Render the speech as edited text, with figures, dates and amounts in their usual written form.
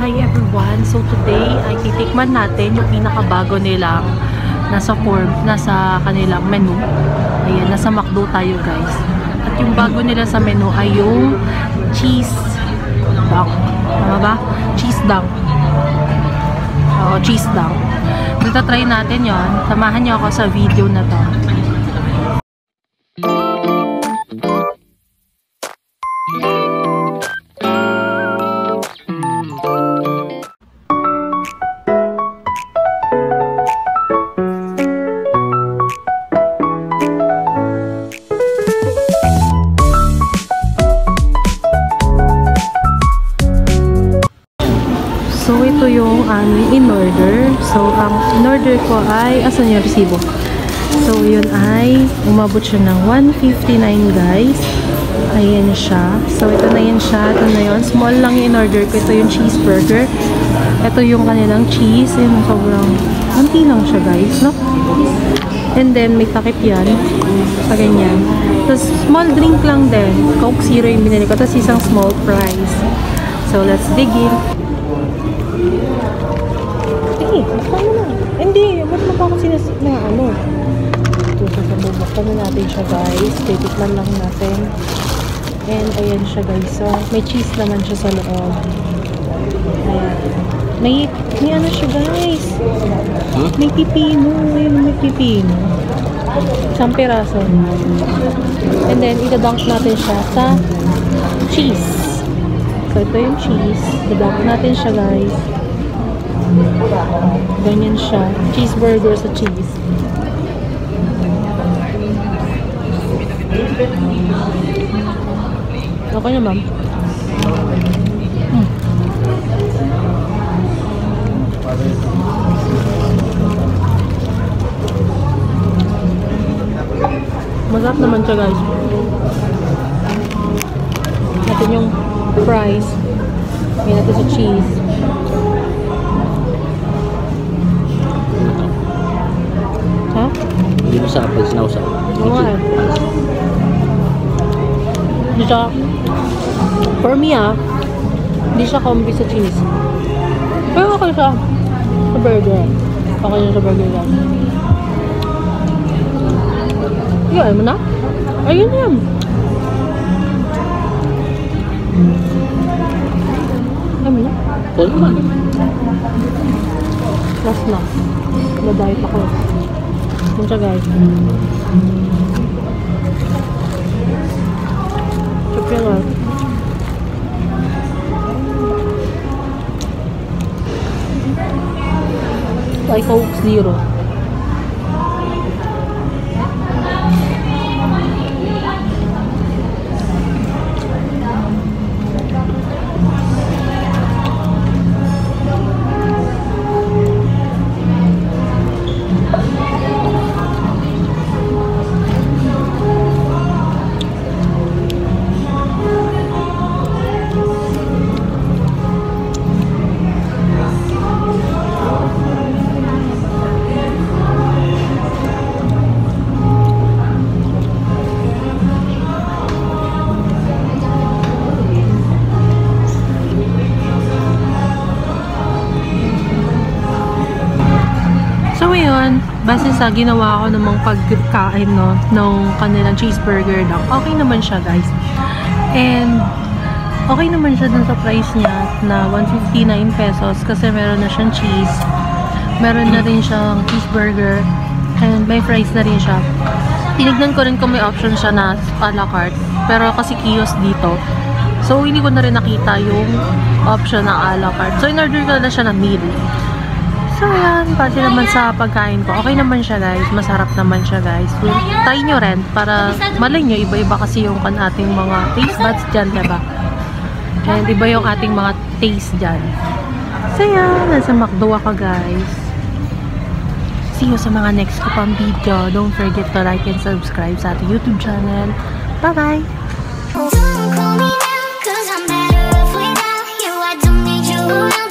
Hi everyone! So today ay titikman natin yung pinakabago nilang nasa kanilang menu. Ayan, nasa McDo tayo guys. At yung bago nila sa menu ay yung cheese dunk. Tama ba? Cheese dunk. Oo, cheese dunk. Dito try natin yon. Samahan niyo ako sa video na to. So, ito yung aming in-order. So, ang in-order ko ay, asan yung resibo? So, yun ay, umabot siya ng 159 guys. Ayan siya. So, ito na yun siya. Ito na yun. Small lang yung in-order ko. Ito yung cheeseburger. Ito yung kanilang cheese. Ayan, sobrang, konti lang siya guys, no? And then, may takip yan. Sa ganyan. Tapos, small drink lang din. Coke Zero yung binili ko. Tapos, isang small fries. So, let's dig in. Paano na? Hindi, ba't mo pa ako sinasip na ano? Ito, sasabubuktan na natin siya guys. Titikman lang natin. And ayan siya guys. So, may cheese naman siya sa loob. Ayan. May ano siya guys. Huh? May pipino. Ayan, may pipino. Isang piraso. And then, itadunk natin siya sa cheese. So, ito yung cheese. Itadunk natin siya guys. Ganyan siya. Cheeseburger sa cheese. Okay na, ma'am. Masarap naman siya, guys. Natin yung fries. May natin sa cheese. Ha? Hindi mo sarap pag sinawsaw. Oo nga eh. Hindi siya, for me hindi siya combi sa cheese. Pero okay siya sa burger. Okay siya sa burger lang. Ayaw mo na? Ayun yan. Ayaw mo na? Oo naman. Last na. Na-diet ako. Yun siya guys. Chop yan guys. Ay, Coke Zero. Base sa ginawa ko namang pagkain no, nung kanilang cheeseburger lang, okay naman siya guys. And okay naman siya dun sa price niya na 159 pesos kasi meron na siyang cheese. Meron na rin siyang cheeseburger and may fries na rin siya. Tinignan ko rin kung may option siya na a la carte. Pero kasi kiosk dito. So hindi ko na rin nakita yung option na a la carte. So in-order ko na siya na meal. So, ayan. Base naman sa pagkain ko. Okay naman siya, guys. Masarap naman siya, guys. Try nyo rin para malay nyo. Iba-iba kasi yung ating mga taste buds dyan, diba? And iba yung ating mga taste dyan. So, ayan. Nasa McDo ako, guys. See you sa mga next ko pang video. Don't forget to like and subscribe sa ating YouTube channel. Bye-bye! Don't call me now, 'cause I'm better off without you. I don't need you around.